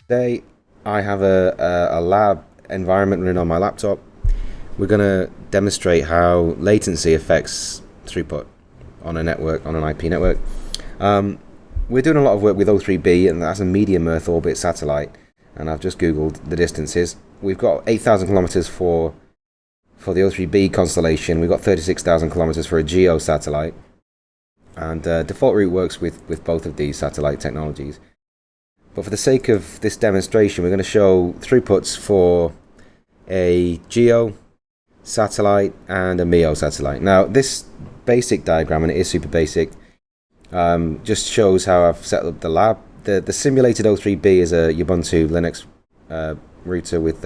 Today I have a lab environment running on my laptop. We're going to demonstrate how latency affects throughput on a network, on an IP network. We're doing a lot of work with O3b, and that's a medium Earth orbit satellite. And I've just Googled the distances. We've got 8,000 kilometers for the O3b constellation. We've got 36,000 kilometers for a GEO satellite. And default route works with both of these satellite technologies. But for the sake of this demonstration, we're going to show throughputs for a GEO satellite and a MEO satellite. Now, this basic diagram, and it is super basic, just shows how I've set up the lab. The simulated O3b is a Ubuntu Linux router with,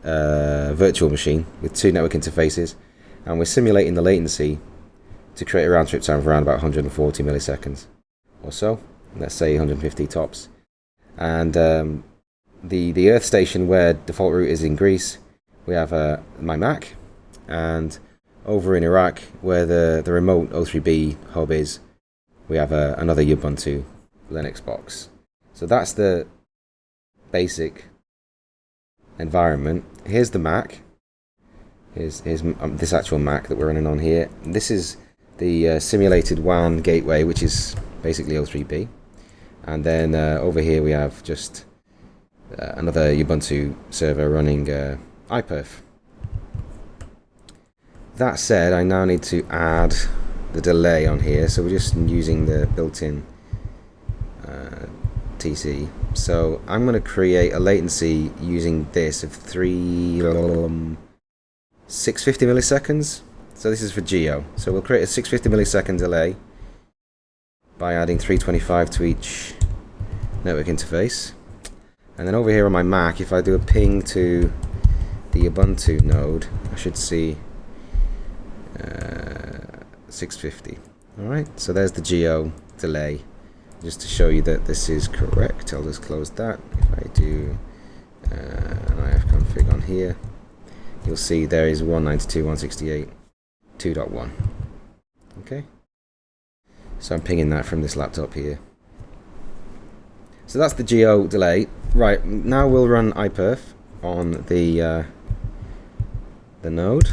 virtual machine with two network interfaces, and we're simulating the latency to create a round trip time of around about 140 milliseconds or so. Let's say 150 tops. And the Earth station, where default route is in Greece, we have my Mac, and over in Iraq, where the remote O3b hub is, we have another Ubuntu Linux box. So that's the basic environment. Here's the Mac. Here's this actual Mac that we're running on here. This is the simulated WAN gateway, which is basically O3b. And then over here we have just another Ubuntu server running iPerf. That said, I now need to add the delay on here, so we're just using the built-in TC. So I'm going to create a latency using this of 650 milliseconds. So this is for GEO. So we'll create a 650 millisecond delay by adding 325 to each network interface. And then over here on my Mac, if I do a ping to the Ubuntu node, I should see 650. Alright, so there's the GEO delay. Just to show you that this is correct, I'll just close that. If I do an ifconfig on here, you'll see there is 192.168.2.1. Okay. So I'm pinging that from this laptop here. So that's the GEO delay. Right, now we'll run iPerf on the node.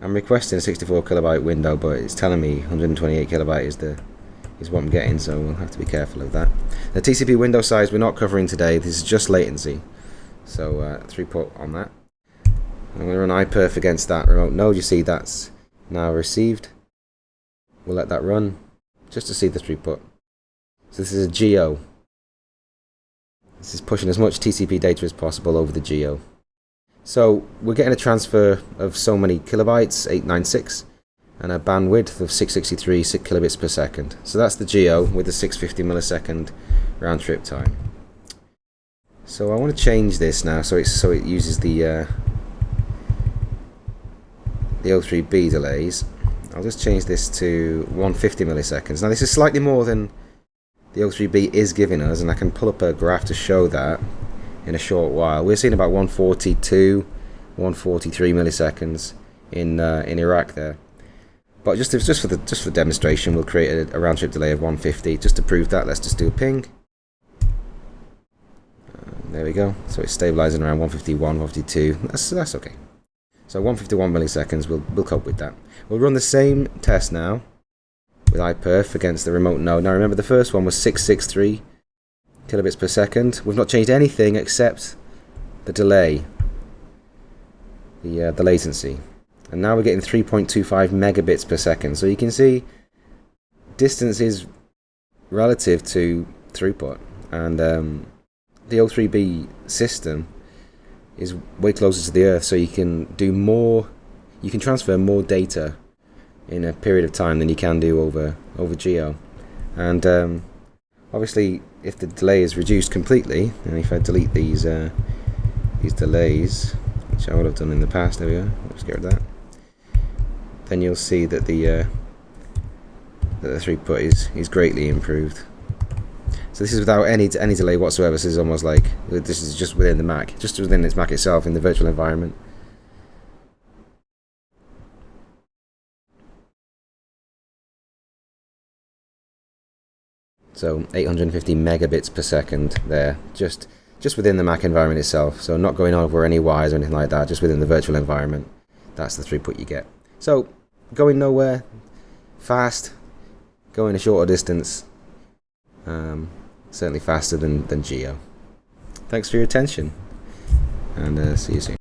I'm requesting a 64 kilobyte window, but it's telling me 128 kilobyte is what I'm getting, so we'll have to be careful of that. The TCP window size we're not covering today. This is just latency. So throughput on that. I'm going to run iPerf against that remote node. You see that's now received. We'll let that run just to see the throughput. So this is a GEO. This is pushing as much TCP data as possible over the GEO. So we're getting a transfer of so many kilobytes, 896, and a bandwidth of 663 kilobits per second. So that's the GEO with the 650 millisecond round trip time. So I want to change this now so it uses the O3b delays. I'll just change this to 150 milliseconds. Now this is slightly more than the O3b is giving us, and I can pull up a graph to show that in a short while. We're seeing about 142, 143 milliseconds in Iraq there. But just for demonstration, we'll create a round trip delay of 150 just to prove that. Let's just do a ping. There we go. So it's stabilizing around 151, 152. That's okay. So 151 milliseconds, we'll cope with that. We'll run the same test now with iPerf against the remote node. Now remember, the first one was 663 kilobits per second. We've not changed anything except the delay, the latency. And now we're getting 3.25 megabits per second. So you can see distance is relative to throughput. And the O3b system is way closer to the Earth, so you can do more, you can transfer more data in a period of time than you can do over GEO. And obviously, if the delay is reduced completely, and if I delete these delays, which I would have done in the past, there we go, let's get rid of that, then you'll see that the throughput is greatly improved. So this is without any delay whatsoever. This is almost like this is just within the Mac, just within its Mac itself in the virtual environment. So 850 megabits per second there, just within the Mac environment itself. So not going over any wires or anything like that, just within the virtual environment. That's the throughput you get. So going nowhere, fast, going a shorter distance, certainly faster than GEO. Thanks for your attention, and see you soon.